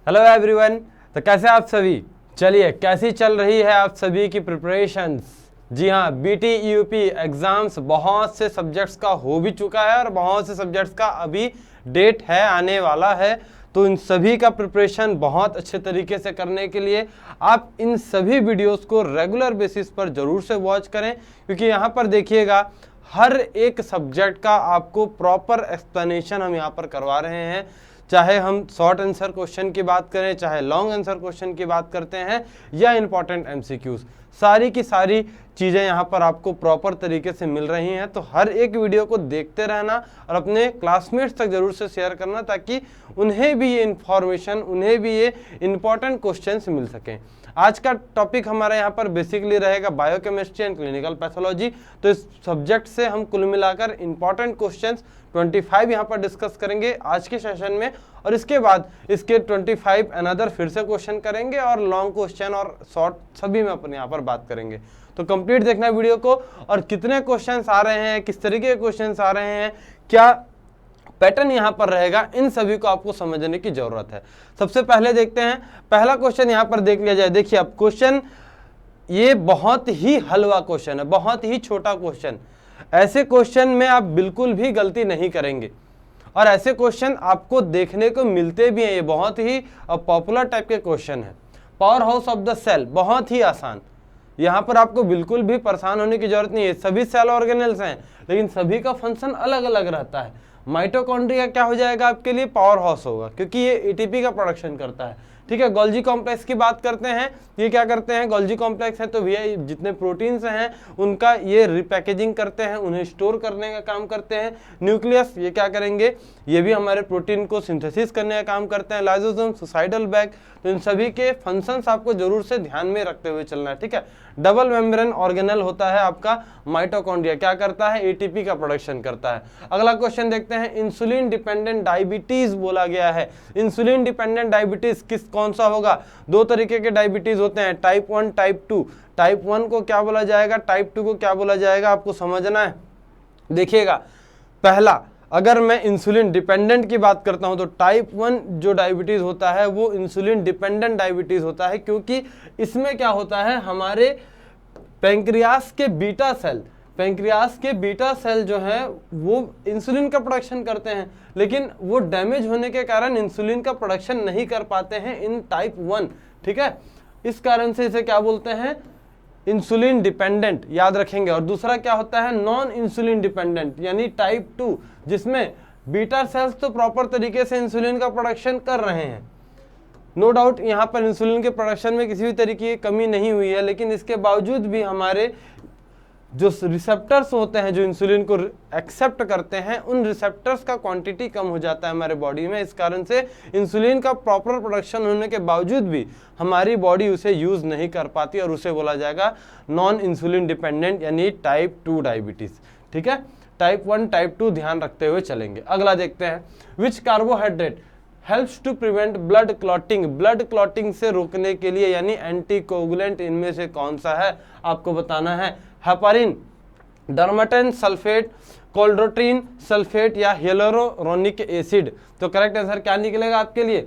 Hello everyone. तो कैसे आप सभी? चलिए, कैसी चल रही है आप सभी की प्रिपरेशंस? जी हाँ, बीटी यूपी एग्जाम्स बहुत से सब्जेक्ट्स का हो भी चुका है और बहुत से सब्जेक्ट्स का अभी डेट है, आने वाला है। तो इन सभी का प्रिपरेशन बहुत अच्छे तरीके से करने के लिए आप इन सभी वीडियोस को रेगुलर बेसिस पर ज़रूर से वॉच करें, क्योंकि यहाँ पर देखिएगा हर एक सब्जेक्ट का आपको प्रॉपर एक्सप्लेनेशन हम यहाँ पर करवा रहे हैं। चाहे हम शॉर्ट आंसर क्वेश्चन की बात करें, चाहे लॉन्ग आंसर क्वेश्चन की बात करते हैं या इंपॉर्टेंट एमसीक्यूज, सारी की सारी चीज़ें यहाँ पर आपको प्रॉपर तरीके से मिल रही हैं। तो हर एक वीडियो को देखते रहना और अपने क्लासमेट्स तक ज़रूर से शेयर करना, ताकि उन्हें भी ये इन्फॉर्मेशन, उन्हें भी ये इंपॉर्टेंट क्वेश्चंस मिल सकें। आज का टॉपिक हमारा यहाँ पर बेसिकली रहेगा बायोकेमिस्ट्री एंड क्लिनिकल पैथोलॉजी। तो इस सब्जेक्ट से हम कुल मिलाकर इंपॉर्टेंट क्वेश्चंस 25 यहाँ पर डिस्कस करेंगे आज के सेशन में, और इसके बाद इसके 25 अनदर फिर से क्वेश्चन करेंगे और लॉन्ग क्वेश्चन और शॉर्ट सभी में अपन यहाँ पर बात करेंगे। तो कंप्लीट देखना वीडियो को, और कितने क्वेश्चंस आ रहे हैं, किस तरीके के क्वेश्चंस आ रहे हैं, क्या पैटर्न यहाँ पर रहेगा, इन सभी को आपको समझने की जरूरत है। सबसे पहले देखते हैं, पहला क्वेश्चन यहाँ पर देख लिया जाए। देखिए अब क्वेश्चन ये बहुत ही हलवा क्वेश्चन है, बहुत ही छोटा क्वेश्चन। ऐसे क्वेश्चन में आप बिल्कुल भी गलती नहीं करेंगे और ऐसे क्वेश्चन आपको देखने को मिलते भी हैं। ये बहुत ही पॉपुलर टाइप के क्वेश्चन है। Power house of the cell, बहुत ही आसान। यहाँ पर आपको बिल्कुल भी परेशान होने की जरूरत नहीं है। सभी सेल ऑर्गेनेल्स हैं, लेकिन सभी का फंक्शन अलग अलग रहता है। माइटोकॉन्ड्रिया क्या हो जाएगा आपके लिए? पावर हाउस होगा, क्योंकि ये एटीपी का प्रोडक्शन करता है। ठीक है, गोल्जी कॉम्प्लेक्स की बात करते हैं, ये क्या करते हैं? गोल्जी कॉम्प्लेक्स है तो भैया जितने प्रोटीन्स हैं उनका ये रिपैकेजिंग करते हैं, उन्हें स्टोर करने का काम करते हैं। न्यूक्लियस ये क्या करेंगे? ये भी हमारे प्रोटीन को सिंथेसिस करने का काम करते हैं। लाइसोसोम, सुसाइडल बैग, तो इन सभी के फंक्शंस आपको जरूर से ध्यान में रखते हुए चलना है। ठीक है, डबल मेम्ब्रेन ऑर्गेनल होता है आपका माइटोकॉन्ड्रिया, क्या करता है? एटीपी का प्रोडक्शन करता है। अगला क्वेश्चन देखते हैं, इंसुलिन डिपेंडेंट डायबिटीज बोला गया है। इंसुलिन डिपेंडेंट डायबिटीज कौन सा होगा? दो तरीके के डायबिटीज होते हैं, टाइप 1, टाइप 2। टाइप 1 को क्या बोला जाएगा, टाइप 2 को क्या बोला जाएगा, आपको समझना है। देखिएगा, पहला अगर मैं इंसुलिन डिपेंडेंट की बात करता हूं तो टाइप 1 जो डायबिटीज होता है वो इंसुलिन डिपेंडेंट डायबिटीज होता है, क्योंकि इसमें क्या होता है, हमारे पैंक्रियास के बीटा सेल जो है वो इंसुलिन का प्रोडक्शन करते हैं, लेकिन वो डैमेज होने के कारण इंसुलिन का प्रोडक्शन नहीं कर पाते हैं इन टाइप 1। ठीक है, इस कारण से इसे क्या बोलते हैं? इंसुलिन डिपेंडेंट, याद रखेंगे। और दूसरा क्या होता है? नॉन इंसुलिन डिपेंडेंट, यानी टाइप 2, जिसमें बीटा सेल्स तो प्रॉपर तरीके से इंसुलिन का प्रोडक्शन कर रहे हैं। नो डाउट यहाँ पर इंसुलिन के प्रोडक्शन में किसी भी तरीके की कमी नहीं हुई है, लेकिन इसके बावजूद भी हमारे जो रिसेप्टर्स होते हैं जो इंसुलिन को एक्सेप्ट करते हैं, उन रिसेप्टर्स का क्वांटिटी कम हो जाता है हमारे बॉडी में। इस कारण से इंसुलिन का प्रॉपर प्रोडक्शन होने के बावजूद भी हमारी बॉडी उसे यूज नहीं कर पाती, और उसे बोला जाएगा नॉन इंसुलिन डिपेंडेंट, यानी टाइप 2 डायबिटीज। ठीक है, टाइप 1, टाइप 2 ध्यान रखते हुए चलेंगे। अगला देखते हैं, which carbohydrate helps to prevent blood clotting, blood clotting से रोकने के लिए, यानी एंटीकोगुलेंट इनमें से कौन सा है आपको बताना है? हेपारिन, डर्माटेन सल्फेट, कोल्ड्रोट्रिन सल्फेट या हियालुरोनिक एसिड। तो करेक्ट आंसर क्या निकलेगा आपके लिए?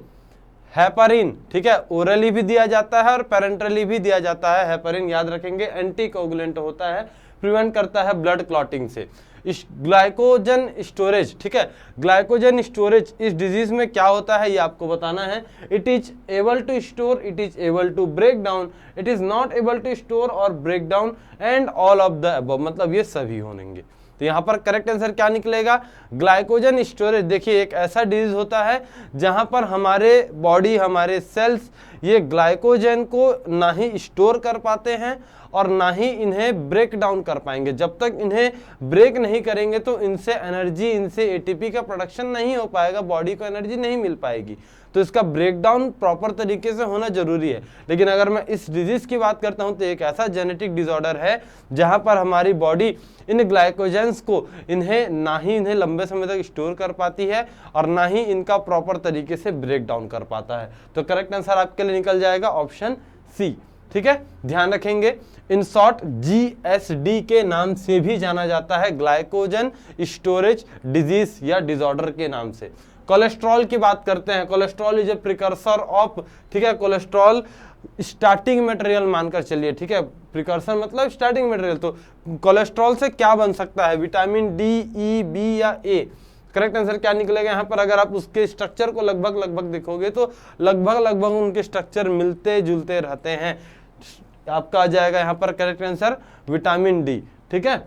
हेपारिन। ठीक है, ओरली भी दिया जाता है और पेरेंटली भी दिया जाता है। हेपारिन याद रखेंगे, एंटीकोगुलेंट होता है, प्रिवेंट करता है ब्लड क्लॉटिंग से। ग्लाइकोजन स्टोरेज, ठीक है, ग्लाइकोजन स्टोरेज इस डिजीज में क्या होता है ये आपको बताना है। It is able to store, it is able to break down, it is not able to store और break down, and all of the above, मतलब ये सभी होंगे। तो यहाँ पर करेक्ट आंसर क्या निकलेगा? Glycogen storage. देखिए, एक ऐसा डिजीज होता है जहाँ पर हमारे बॉडी, हमारे सेल्स ये ग्लाइकोजन को ना ही स्टोर कर पाते हैं और ना ही इन्हें ब्रेक डाउन कर पाएंगे। जब तक इन्हें ब्रेक नहीं करेंगे तो इनसे एनर्जी, इनसे एटीपी का प्रोडक्शन नहीं हो पाएगा, बॉडी को एनर्जी नहीं मिल पाएगी। तो इसका ब्रेकडाउन प्रॉपर तरीके से होना जरूरी है। लेकिन अगर मैं इस डिजीज की बात करता हूं तो एक ऐसा जेनेटिक डिसऑर्डर है जहां पर हमारी बॉडी इन ग्लाइकोजेंस को इन्हें लंबे समय तक स्टोर कर पाती है और ना ही इनका प्रॉपर तरीके से ब्रेक डाउन कर पाता है। तो करेक्ट आंसर आपके लिए निकल जाएगा ऑप्शन सी। ठीक है, ध्यान रखेंगे। इन शॉर्ट GSD के नाम से भी जाना जाता है, ग्लाइकोजन स्टोरेज डिजीज या डिसऑर्डर के नाम से। कोलेस्ट्रॉल की बात करते हैं, cholesterol is a precursor of, ठीक है, कोलेस्ट्रॉल स्टार्टिंग मटेरियल मानकर चलिए, ठीक है, प्रिकर्सर मतलब स्टार्टिंग मटेरियल। तो कोलेस्ट्रॉल से क्या बन सकता है, विटामिन डी, ई, बी या ए। करेक्ट आंसर क्या निकलेगा यहाँ पर, अगर आप उसके स्ट्रक्चर को लगभग देखोगे तो लगभग उनके स्ट्रक्चर मिलते जुलते रहते हैं। आपका आ जाएगा यहाँ पर करेक्ट आंसर विटामिन डी, ठीक है,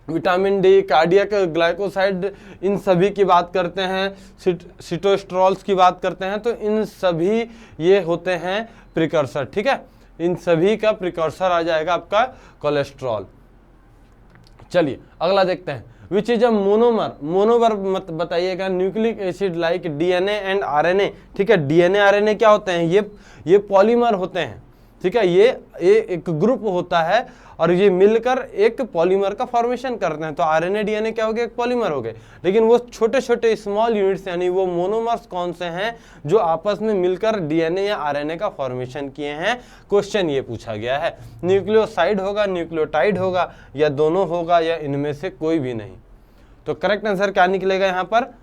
विटामिन डी, कार्डियक ग्लाइकोसाइड, इन सभी की बात करते हैं, सिटोस्ट्रॉल्स की बात करते हैं, तो इन सभी ये होते हैं प्रिकर्सर, ठीक है, इन सभी का प्रिकर्सर आ जाएगा आपका कोलेस्ट्रॉल। चलिए अगला देखते हैं, which is a monomer, monomer मत बताइएगा, nucleic acid like DNA and RNA, ठीक है, डीएनए आरएनए क्या होते हैं, ये पॉलीमर होते हैं, ठीक है, ये एक ग्रुप होता है और ये मिलकर एक पॉलीमर का फॉर्मेशन करते हैं। तो आरएनए डीएनए क्या हो गया, एक पॉलीमर हो गए, लेकिन वो छोटे छोटे स्मॉल यूनिट्स यानी वो मोनोमर्स कौन से हैं जो आपस में मिलकर डीएनए या आरएनए का फॉर्मेशन किए हैं, क्वेश्चन ये पूछा गया है। न्यूक्लियोसाइड होगा, न्यूक्लियोटाइड होगा, या दोनों होगा, या इनमें से कोई भी नहीं। तो करेक्ट आंसर क्या निकलेगा यहाँ पर,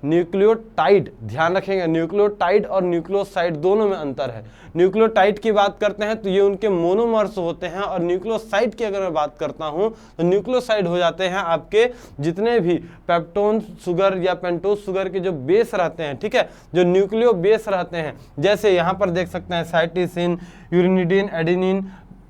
न्यूक्लियोटाइड। ध्यान रखेंगे, न्यूक्लियोटाइड और न्यूक्लियोसाइड दोनों में अंतर है। न्यूक्लियोटाइड की बात करते हैं तो ये उनके मोनोमर्स होते हैं, और न्यूक्लियोसाइड की अगर मैं बात करता हूं तो न्यूक्लियोसाइड हो जाते हैं आपके जितने भी पेप्टोन शुगर या पेंटोज शुगर के जो बेस रहते हैं, ठीक है, जो न्यूक्लियो बेस रहते हैं, जैसे यहाँ पर देख सकते हैं साइटिसिन, यूरिनिडिन, एडेनिन,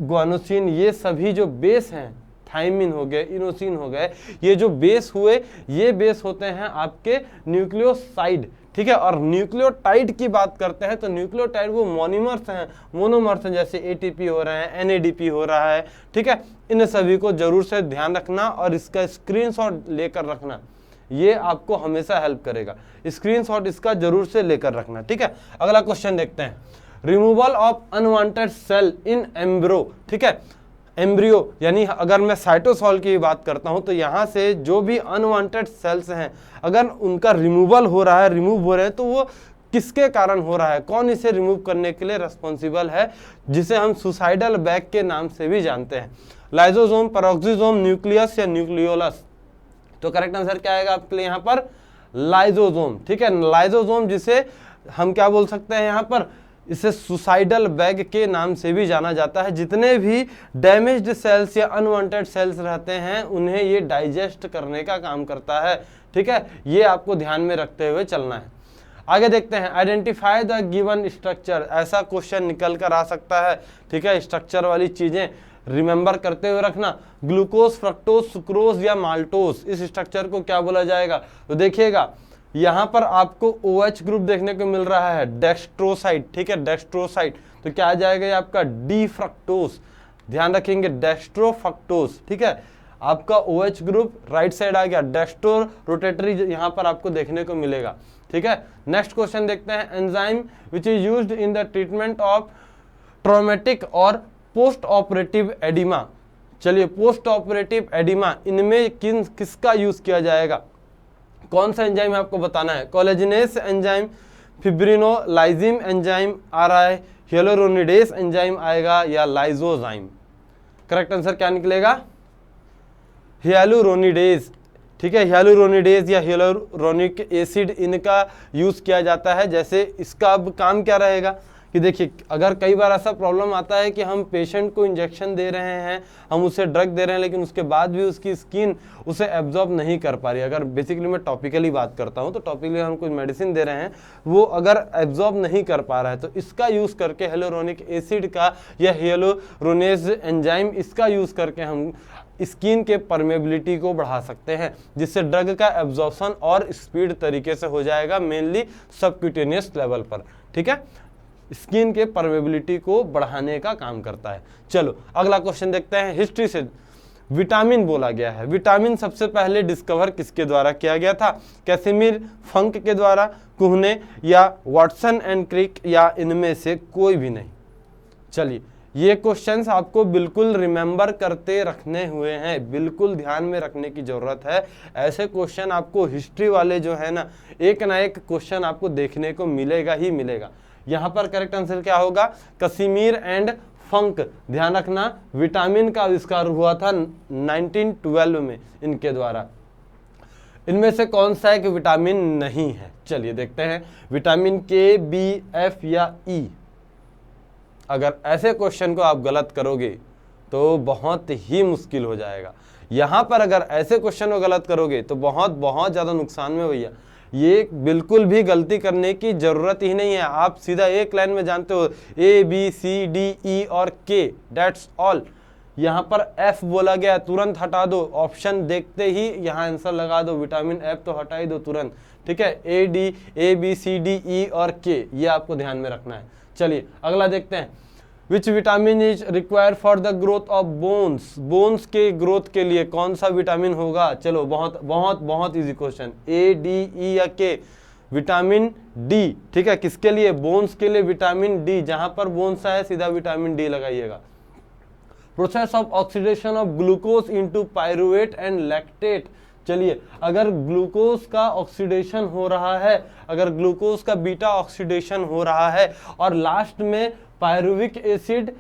ग्वानोसिन, ये सभी जो बेस हैं, थाइमिन हो गए, इनोसिन हो गए, ये जो बेस हुए, ये बेस होते हैं आपके न्यूक्लियोसाइड, ठीक है। और न्यूक्लियोटाइड की बात करते हैं तो न्यूक्लियोटाइड वो मोनोमर्स हैं, मोनोमर्स हैं, जैसे एटीपी हो रहे हैं, एनएडीपी हो रहा है, ठीक है। इन सभी को जरूर से ध्यान रखना और इसका स्क्रीनशॉट लेकर रखना, ये आपको हमेशा हेल्प करेगा। स्क्रीनशॉट इसका जरूर से लेकर रखना, ठीक है। अगला क्वेश्चन देखते हैं, removal of unwanted cell in embryo, ठीक है, एम्ब्रियो यानी अगर मैं साइटोसॉल की बात करता हूं तो यहाँ से जो भी अनवांटेड सेल्स हैं अगर उनका रिमूवल हो रहा है, रिमूव हो रहे हैं, तो वो किसके कारण हो रहा है, कौन इसे रिमूव करने के लिए रेस्पॉन्सिबल है, जिसे हम सुसाइडल बैग के नाम से भी जानते हैं। लाइजोसोम, पेरोक्सिसोम, न्यूक्लियस या न्यूक्लियोलस। तो करेक्ट आंसर क्या आएगा आपके लिए यहाँ पर, लाइजोसोम, ठीक है। लाइजोसोम जिसे हम क्या बोल सकते हैं यहाँ पर, इसे सुसाइडल बैग के नाम से भी जाना जाता है। जितने भी डैमेज्ड सेल्स या अनवांटेड सेल्स रहते हैं उन्हें ये डाइजेस्ट करने का काम करता है, ठीक है। ये आपको ध्यान में रखते हुए चलना है। आगे देखते हैं, आइडेंटिफाई द गिवन स्ट्रक्चर। ऐसा क्वेश्चन निकल कर आ सकता है, ठीक है। स्ट्रक्चर वाली चीजें रिमेंबर करते हुए रखना। ग्लूकोज, फ्रक्टोज, सुक्रोज या माल्टोज, इस स्ट्रक्चर को क्या बोला जाएगा, तो देखिएगा यहां पर आपको OH ग्रुप देखने को मिल रहा है, डेक्स्ट्रोसाइड, ठीक है, डेक्स्ट्रोसाइड। तो क्या आ जाएगा ये आपका डी फ्रक्टोज, ध्यान रखेंगे, डेक्स्ट्रोफ्रक्टोज, ठीक है। आपका OH ग्रुप राइट साइड आ गया, डेक्स्ट्रो रोटेटरी यहां पर आपको देखने को मिलेगा, ठीक है। नेक्स्ट क्वेश्चन देखते हैं, enzyme which is used in the treatment of traumatic और पोस्ट ऑपरेटिव एडिमा। चलिए, पोस्ट ऑपरेटिव एडिमा, इनमें किसका यूज किया जाएगा, कौन सा एंजाइम है आपको बताना है। कोलेजिनेस एंजाइम, फिब्रिनोलाइजिम एंजाइम आ रहा है, हियालुरोनिडेस एंजाइम आएगा या लाइजोजाइम। करेक्ट आंसर क्या निकलेगा, हियालुरोनिडेस, ठीक है। हियालुरोनिडेस या हियालुरोनिक एसिड इनका यूज किया जाता है। जैसे इसका अब काम क्या रहेगा कि देखिए, अगर कई बार ऐसा प्रॉब्लम आता है कि हम पेशेंट को इंजेक्शन दे रहे हैं, हम उसे ड्रग दे रहे हैं, लेकिन उसके बाद भी उसकी स्किन उसे एब्जॉर्ब नहीं कर पा रही। अगर बेसिकली मैं टॉपिकली बात करता हूं तो टॉपिकली हम कोई मेडिसिन दे रहे हैं, वो अगर एब्जॉर्ब नहीं कर पा रहा है, तो इसका यूज करके हियालुरोनिक एसिड का या हियालुरोनेज एंजाइम, इसका यूज करके हम स्किन के परमेबिलिटी को बढ़ा सकते हैं, जिससे ड्रग का एब्जॉर्प्शन और स्पीड तरीके से हो जाएगा, मेनली सबक्यूटेनियस लेवल पर, ठीक है। स्किन के परमेबिलिटी को बढ़ाने का काम करता है। चलो अगला क्वेश्चन देखते हैं, हिस्ट्री से विटामिन बोला गया है। विटामिन सबसे पहले डिस्कवर किसके द्वारा किया गया था, कैसिमिर फंक के द्वारा, कुहने या वाटसन एंड क्रिक या इनमें से कोई भी नहीं। चलिए, ये क्वेश्चंस आपको बिल्कुल रिमेंबर करते रखने हुए हैं, बिल्कुल ध्यान में रखने की जरूरत है। ऐसे क्वेश्चन आपको हिस्ट्री वाले जो है ना एक क्वेश्चन आपको देखने को मिलेगा ही मिलेगा। यहाँ पर करेक्ट आंसर क्या होगा, कसिमिर एंड फंक। ध्यान रखना, विटामिन का आविष्कार हुआ था 1912 में इनके द्वारा। इनमें से कौन सा एक विटामिन नहीं है? चलिए देखते हैं, विटामिन के, बी, एफ या ई। अगर ऐसे क्वेश्चन को आप गलत करोगे तो बहुत ही मुश्किल हो जाएगा। यहां पर अगर ऐसे क्वेश्चन को गलत करोगे तो बहुत बहुत ज्यादा नुकसान में भैया। ये बिल्कुल भी गलती करने की जरूरत ही नहीं है, आप सीधा एक लाइन में जानते हो A B C D E और के, दैट्स ऑल। यहाँ पर एफ बोला गया, तुरंत हटा दो, ऑप्शन देखते ही यहाँ आंसर लगा दो, विटामिन एफ तो हटा ही दो तुरंत, ठीक है। A B C D E और के, ये आपको ध्यान में रखना है। चलिए अगला देखते हैं, which vitamin is required for the growth of bones. Bones के ग्रोथ के लिए कौन सा विटामिन होगा? चलो बहुत बहुत बहुत इजी क्वेश्चन, ए, डी, ई या के? विटामिन डी, ठीक है। किसके लिए? बोन्स के लिए विटामिन डी। जहां पर बोन्स है सीधा विटामिन डी लगाइएगा। Process of oxidation of glucose into pyruvate and lactate. चलिए अगर ग्लूकोज का ऑक्सीडेशन हो रहा है, अगर ग्लूकोज का बीटा ऑक्सीडेशन हो रहा है और लास्ट में पायरुविक एसिड,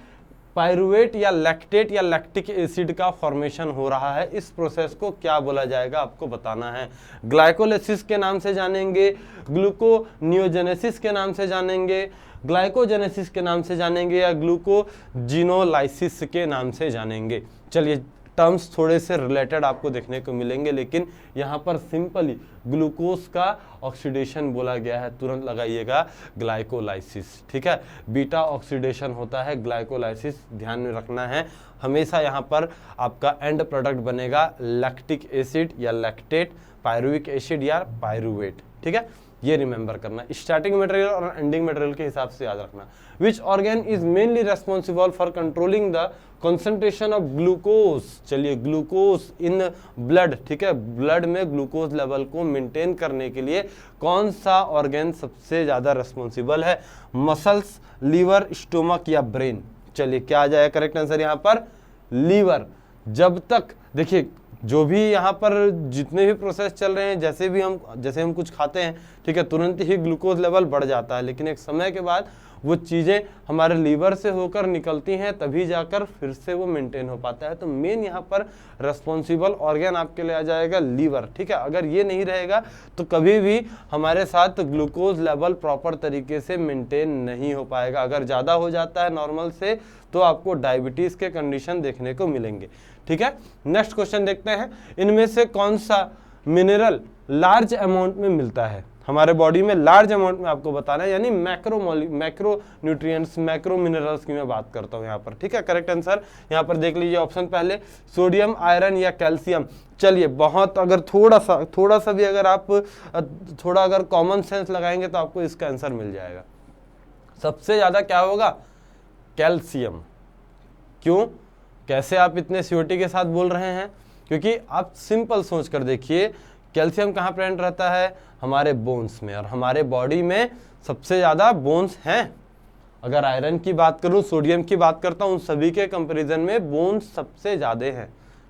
पायरुवेट या लैक्टेट या लैक्टिक एसिड का फॉर्मेशन हो रहा है, इस प्रोसेस को क्या बोला जाएगा आपको बताना है। ग्लाइकोलिसिस के नाम से जानेंगे, ग्लूकोनियोजेनेसिस के नाम से जानेंगे, ग्लाइकोजेनेसिस के नाम से जानेंगे या ग्लूकोजिनोलाइसिस के नाम से जानेंगे। चलिए टर्म्स थोड़े से रिलेटेड आपको देखने को मिलेंगे, लेकिन यहाँ पर सिंपली ग्लूकोज का ऑक्सीडेशन बोला गया है, तुरंत लगाइएगा ग्लाइकोलाइसिस, ठीक है। बीटा ऑक्सीडेशन होता है ग्लाइकोलाइसिस, ध्यान में रखना है हमेशा। यहाँ पर आपका एंड प्रोडक्ट बनेगा लैक्टिक एसिड या लैक्टेट, पायरुविक एसिड या पायरुवेट, ठीक है। ये रिमेंबर करना, स्टार्टिंग मटेरियल और एंडिंग मटेरियल के हिसाब से याद रखना। Which organ is mainly responsible for controlling the concentration of glucose. चलिए ग्लूकोज इन ब्लड, ठीक है, ब्लड में ग्लूकोज लेवल को मेंटेन करने के लिए कौन सा ऑर्गन सबसे ज्यादा रेस्पॉन्सिबल है? मसल्स, लीवर, स्टोमक या ब्रेन? चलिए क्या आ जाएगा करेक्ट आंसर यहाँ पर? लीवर। जब तक देखिए जो भी यहाँ पर जितने भी प्रोसेस चल रहे हैं, जैसे हम कुछ खाते हैं, ठीक है, तुरंत ही ग्लूकोज लेवल बढ़ जाता है, लेकिन एक समय के बाद वो चीज़ें हमारे लीवर से होकर निकलती हैं, तभी जाकर फिर से वो मेंटेन हो पाता है। तो मेन यहाँ पर रेस्पॉन्सिबल ऑर्गन आपके लिए आ जाएगा लीवर, ठीक है। अगर ये नहीं रहेगा तो कभी भी हमारे साथ ग्लूकोज लेवल प्रॉपर तरीके से मेंटेन नहीं हो पाएगा। अगर ज़्यादा हो जाता है नॉर्मल से तो आपको डायबिटीज़ के कंडीशन देखने को मिलेंगे, ठीक है। नेक्स्ट क्वेश्चन देखते हैं, इनमें से कौन सा मिनरल लार्ज अमाउंट में मिलता है? हमारे बॉडी में लार्ज अमाउंट में आपको बताना है, यानी मैक्रो न्यूट्रिएंट्स, मैक्रो मिनरल्स की मैं बात करता हूँ यहाँ पर, ठीक है। करेक्ट आंसर यहाँ पर देख लीजिए ऑप्शन पहले, सोडियम, आयरन या कैल्शियम। चलिए बहुत अगर थोड़ा सा भी अगर आप थोड़ा अगर कॉमन सेंस लगाएंगे तो आपको इसका आंसर मिल जाएगा। सबसे ज्यादा क्या होगा? कैल्शियम। क्यों? कैसे आप इतने श्योरिटी के साथ बोल रहे हैं? क्योंकि आप सिंपल सोच कर देखिए, कैल्शियम कहाँ प्रेजेंट रहता है? हमारे बोन्स में, और हमारे बॉडी में सबसे ज़्यादा बोन्स हैं। अगर आयरन की बात करूं, सोडियम की बात करता हूं, उन सभी के कंपैरिजन में बोन्स सबसे ज़्यादा हैं,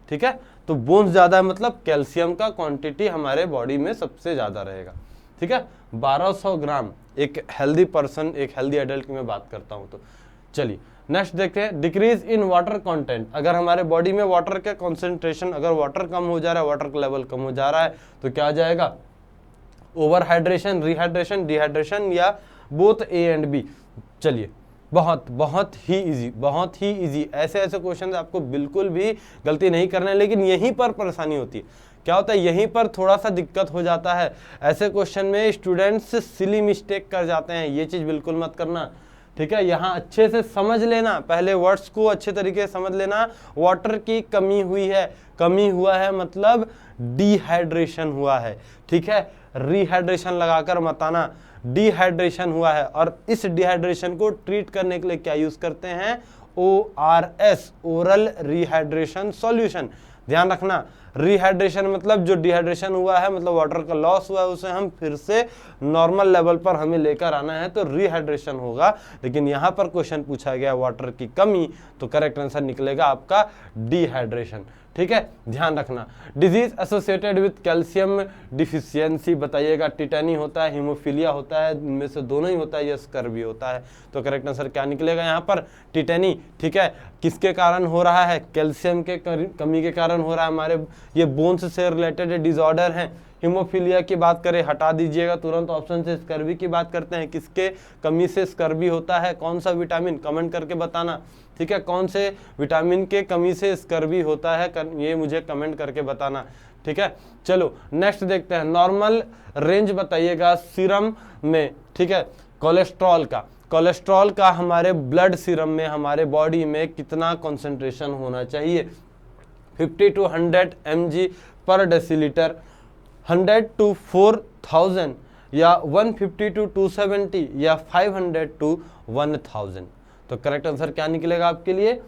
ठीक है। तो बोन्स ज़्यादा है मतलब कैल्शियम का क्वांटिटी हमारे बॉडी में सबसे ज़्यादा रहेगा, ठीक है। 1200 ग्राम एक हेल्दी पर्सन, एक हेल्दी एडल्ट की मैं बात करता हूँ। तो चलिए नेक्स्ट देखते हैं, डिक्रीज इन वाटर कंटेंट। अगर हमारे बॉडी में वाटर का कॉन्सेंट्रेशन, अगर वाटर कम हो जा रहा है, वाटर का लेवल कम हो जा रहा है, तो क्या आ जाएगा? ओवर हाइड्रेशन, रिहाइड्रेशन, डिहाइड्रेशन या बोथ ए एंड बी। चलिए बहुत ही इजी ऐसे क्वेश्चन आपको बिल्कुल भी गलती नहीं करना है, लेकिन यहीं पर परेशानी होती है। क्या होता है? यहीं पर थोड़ा सा दिक्कत हो जाता है। ऐसे क्वेश्चन में स्टूडेंट्स सिली मिस्टेक कर जाते हैं, ये चीज बिल्कुल मत करना, ठीक है। यहाँ अच्छे से समझ लेना, पहले वर्ड्स को अच्छे तरीके से समझ लेना। वाटर की कमी हुई है, कमी हुआ है मतलब डिहाइड्रेशन हुआ है, ठीक है। रिहाइड्रेशन लगाकर मत आना, डिहाइड्रेशन हुआ है। और इस डिहाइड्रेशन को ट्रीट करने के लिए क्या यूज करते हैं? ORS, oral rehydration solution. ध्यान रखना, रिहाइड्रेशन मतलब जो डिहाइड्रेशन हुआ है, मतलब वाटर का लॉस हुआ है, उसे हम फिर से नॉर्मल लेवल पर हमें लेकर आना है, तो रिहाइड्रेशन होगा। लेकिन यहाँ पर क्वेश्चन पूछा गया वाटर की कमी, तो करेक्ट आंसर निकलेगा आपका डिहाइड्रेशन, ठीक है। ध्यान रखना, disease associated with calcium deficiency बताइएगा। टिटेनी होता है, हीमोफीलिया होता है, इनमें से दोनों ही होता है, या स्कर भी होता है। तो करेक्ट आंसर क्या निकलेगा यहाँ पर? टिटेनी, ठीक है। किसके कारण हो रहा है? कैल्शियम के कमी के कारण हो रहा है। हमारे ये बोन्स से रिलेटेड डिसऑर्डर हैं, हीमोफीलिया की बात करें, हटा दीजिएगा तुरंत ऑप्शन से। स्कर्वी की बात करते हैं, किसके कमी से स्कर्वी होता है, कौन सा विटामिन, कमेंट करके बताना, ठीक है। कौन से विटामिन के कमी से स्कर्वी होता है, ये मुझे कमेंट करके बताना, ठीक है। चलो नेक्स्ट देखते हैं, नॉर्मल रेंज बताइएगा सीरम में, ठीक है, कोलेस्ट्रॉल का। कोलेस्ट्रॉल का हमारे ब्लड सीरम में, हमारे बॉडी में कितना कॉन्सेंट्रेशन होना चाहिए, 50 to 100 mg पर डेसीलीटर, 100 to 4000 या 150 to 270 या 500 to 1000। तो करेक्ट आंसर क्या निकलेगा आपके लिए,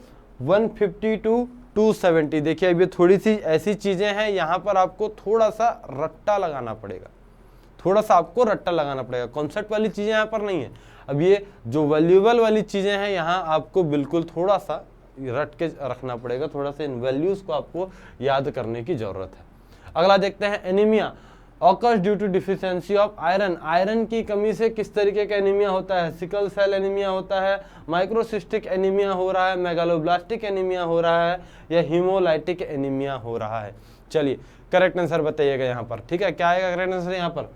150 to 270। देखिए अब ये थोड़ी सी ऐसी चीजें हैं, यहाँ पर आपको थोड़ा सा रट्टा लगाना पड़ेगा, थोड़ा सा आपको रट्टा लगाना पड़ेगा, कॉन्सेप्ट वाली चीजें यहाँ पर नहीं है। अब ये जो वैल्यूएबल वाली चीजें हैं, यहाँ आपको बिल्कुल थोड़ा सा रट के रखना पड़ेगा, थोड़ा सा इन वैल्यूज को आपको याद करने की जरूरत है। अगला देखते हैं, anaemia occurs due to deficiency of iron. Iron की कमी से किस तरीके का एनीमिया होता है, सिकल सेल एनीमिया होता है, माइक्रोसिस्टिक एनीमिया हो रहा है, मेगालोब्लास्टिक एनीमिया हो रहा है, या हीमोलाइटिक एनीमिया हो रहा है। चलिए करेक्ट आंसर बताइएगा यहाँ पर, ठीक है। क्या आएगा करेक्ट आंसर यहाँ पर,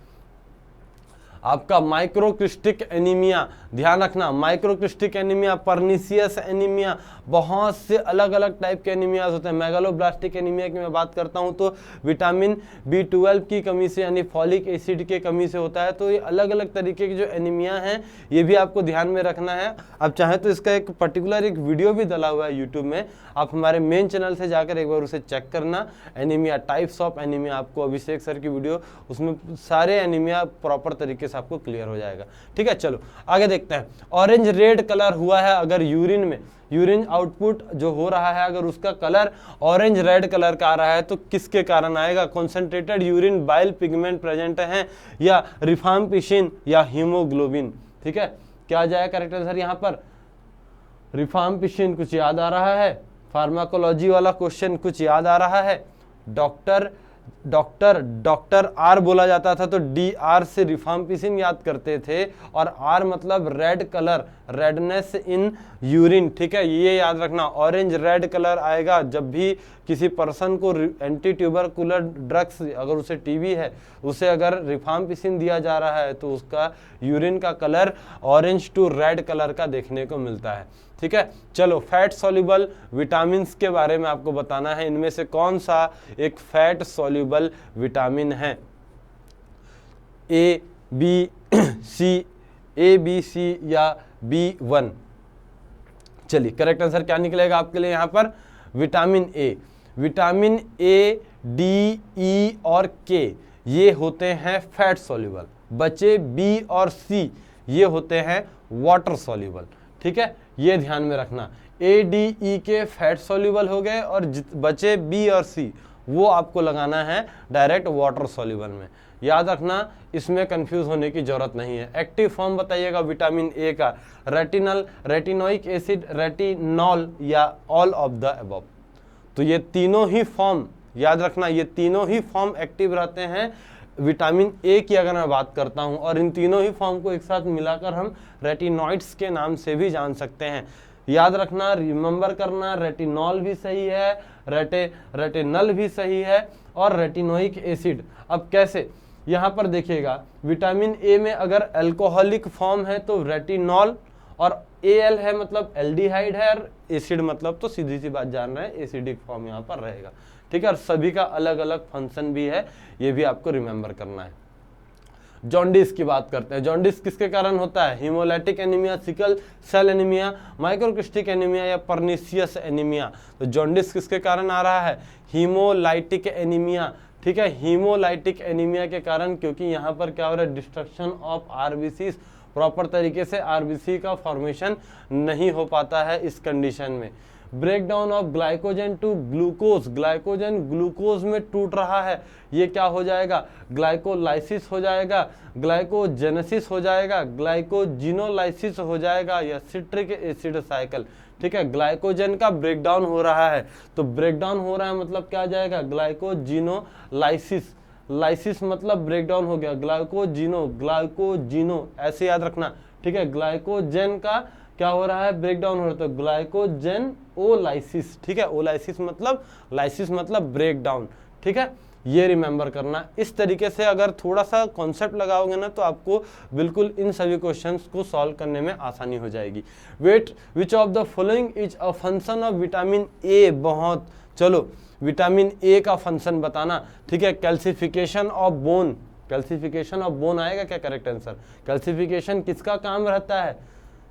आपका माइक्रोक्रिस्टिक एनीमिया। ध्यान रखना, माइक्रोक्रिस्टिक एनीमिया, पर्निशियस एनीमिया, बहुत से अलग अलग टाइप के एनीमिया होते हैं। मेगालोब्लास्टिक एनीमिया की मैं बात करता हूं तो विटामिन B12 की कमी से यानी फॉलिक एसिड की कमी से होता है। तो ये अलग अलग तरीके के जो एनीमिया हैं, ये भी आपको ध्यान में रखना है। आप चाहें तो इसका एक पर्टिकुलर एक वीडियो भी डला हुआ है यूट्यूब में, आप हमारे मेन चैनल से जाकर एक बार उसे चेक करना। एनीमिया, टाइप्स ऑफ एनीमिया, आपको अभिषेक सर की वीडियो, उसमें सारे एनीमिया प्रॉपर तरीके से आपको क्लियर हो जाएगा, ठीक है। चलो आगे देखते हैं, ऑरेंज रेड कलर हुआ है अगर यूरिन में, यूरिन आउटपुट जो हो रहा है अगर उसका कलर ऑरेंज रेड कलर का आ रहा है तो किसके कारण आएगा, concentrated urine bile pigment present है, या रिफाम्पिसिन, या हीमोग्लोबिन, ठीक है। क्या जाएगा करेक्ट आंसर यहाँ पर, रिफाम्पिसिन। कुछ याद आ रहा है, फार्माकोलॉजी वाला क्वेश्चन कुछ याद आ रहा है, डॉक्टर आर बोला जाता था तो DR से रिफाम्पिसिन याद करते थे, और आर मतलब red colour, redness in urine, ठीक है। ये याद रखना, ऑरेंज रेड कलर आएगा जब भी किसी पर्सन को एंटी ट्यूबरकुलर ड्रग्स, अगर उसे टीबी है, उसे अगर रिफाम्पिसिन दिया जा रहा है तो उसका यूरिन का colour orange to red colour का देखने को मिलता है, ठीक है। चलो फैट सॉल्युबल विटामिन्स के बारे में आपको बताना है, इनमें से कौन सा एक फैट सॉल्युबल विटामिन है, A, B, C या B1। चलिए करेक्ट आंसर क्या निकलेगा आपके लिए यहाँ पर, vitamin A। Vitamin A, D, E और K ये होते हैं फैट सॉल्युबल, बचे B और C ये होते हैं वाटर सॉल्युबल, ठीक है। ये ध्यान में रखना, A, D, E के फैट सॉल्युबल हो गए और बचे B और C वो आपको लगाना है डायरेक्ट वाटर सॉल्युबल में। याद रखना, इसमें कंफ्यूज होने की जरूरत नहीं है। एक्टिव फॉर्म बताइएगा विटामिन A का, रेटिनल, रेटिनोइक एसिड, रेटिनॉल, या ऑल ऑफ द अबव। तो ये तीनों ही फॉर्म याद रखना, ये तीनों ही फॉर्म एक्टिव रहते हैं विटामिन A की अगर मैं बात करता हूं, और इन तीनों ही फॉर्म को एक साथ मिलाकर हम रेटिनॉइड्स के नाम से भी जान सकते हैं। याद रखना, रिमेंबर करना, रेटिनॉल भी सही है, रेटिनल भी सही है, और रेटिनोइक एसिड। अब कैसे, यहाँ पर देखिएगा, विटामिन A में अगर अल्कोहलिक फॉर्म है तो रेटिनॉल, और Al है मतलब एल्डिहाइड है, और एसिड मतलब तो सीधी सी बात जान रहे हैं एसिडिक फॉर्म यहाँ पर रहेगा, ठीक है। और सभी का अलग अलग फंक्शन भी है, ये भी आपको रिमेंबर करना है। जॉन्डिस की बात करते हैं, जॉन्डिस किसके कारण होता है, haemolytic anaemia, sickle cell anaemia, microcytic anaemia, या पर्निशियस एनीमिया। तो जॉन्डिस किसके कारण आ रहा है, हीमोलाइटिक एनीमिया, ठीक है। हीमोलाइटिक एनीमिया के कारण, क्योंकि यहाँ पर क्या हो रहा है, डिस्ट्रक्शन ऑफ RBCs, प्रॉपर तरीके से RBC का फॉर्मेशन नहीं हो पाता है इस कंडीशन में। Break down of glycogen to glucose, glycogen glucose में टूट रहा है, ये क्या हो जाएगा, ग्लाइकोलाइसिस हो जाएगा, ग्लाइकोजेनेसिस हो जाएगा, ग्लाइकोजिनोलाइसिस हो जाएगा, या सिट्रिक एसिड साइकिल, ठीक है। ग्लाइकोजन का ब्रेकडाउन हो रहा है, तो ब्रेकडाउन हो रहा है मतलब क्या आ जाएगा, ग्लाइकोजिनोलाइसिस, लाइसिस मतलब ब्रेकडाउन हो गया, ग्लाइकोजिनो ऐसे याद रखना, ठीक है। ग्लाइकोजन का क्या हो रहा है, ब्रेकडाउन हो रहा है, तो ग्लाइकोजन ओलाइसिस, ठीक है। ओलाइसिस मतलब, लाइसिस मतलब ब्रेकडाउन, ठीक है। ये रिमेंबर करना। इस तरीके से अगर थोड़ा सा कॉन्सेप्ट लगाओगे ना तो आपको बिल्कुल इन सभी क्वेश्चंस को सॉल्व करने में आसानी हो जाएगी। Wait which of the following is a function of vitamin A. बहुत चलो, विटामिन ए का फंक्शन बताना, ठीक है। Calcification of bone, calcification of bone आएगा क्या करेक्ट आंसर? कैल्सिफिकेशन किसका काम रहता है?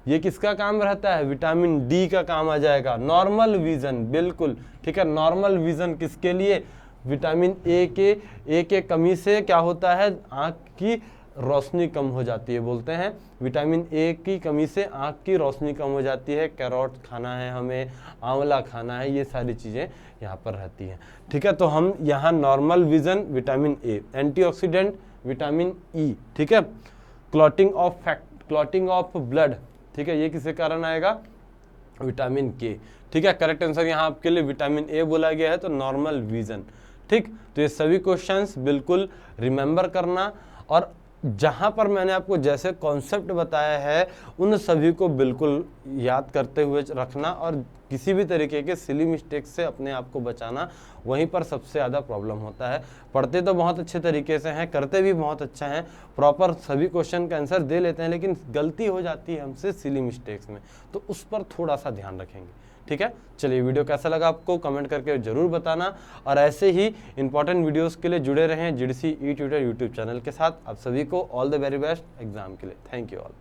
ये किसका काम रहता है? विटामिन डी का काम आ जाएगा। नॉर्मल विजन, बिल्कुल ठीक है। नॉर्मल विजन किसके लिए? विटामिन ए के कमी से क्या होता है? आँख की रोशनी कम हो जाती है। बोलते हैं विटामिन ए की कमी से आँख की रोशनी कम हो जाती है। कैरोट खाना है हमें, आंवला खाना है, ये सारी चीज़ें यहाँ पर रहती हैं, ठीक है। तो हम यहाँ normal vision vitamin A, antioxidant vitamin E, ठीक है। क्लॉटिंग ऑफ ब्लड, ठीक है, ये किसके कारण आएगा? विटामिन के, ठीक है। करेक्ट आंसर यहाँ आपके लिए विटामिन ए बोला गया है, तो नॉर्मल विजन, ठीक। तो ये सभी क्वेश्चंस बिल्कुल रिमेंबर करना, और जहाँ पर मैंने आपको जैसे कॉन्सेप्ट बताया है उन सभी को बिल्कुल याद करते हुए रखना, और किसी भी तरीके के सिली मिस्टेक से अपने आप को बचाना। वहीं पर सबसे ज़्यादा प्रॉब्लम होता है। पढ़ते तो बहुत अच्छे तरीके से हैं, करते भी बहुत अच्छा हैं, प्रॉपर सभी क्वेश्चन का आंसर दे लेते हैं, लेकिन गलती हो जाती है हमसे सिली मिस्टेक्स में, तो उस पर थोड़ा सा ध्यान रखेंगे, ठीक है। चलिए, वीडियो कैसा लगा आपको कमेंट करके जरूर बताना, और ऐसे ही इंपॉर्टेंट वीडियोस के लिए जुड़े रहें जीडीसी ई ट्यूटर यूट्यूब चैनल के साथ। आप सभी को all the very best exam के लिए। Thank you all.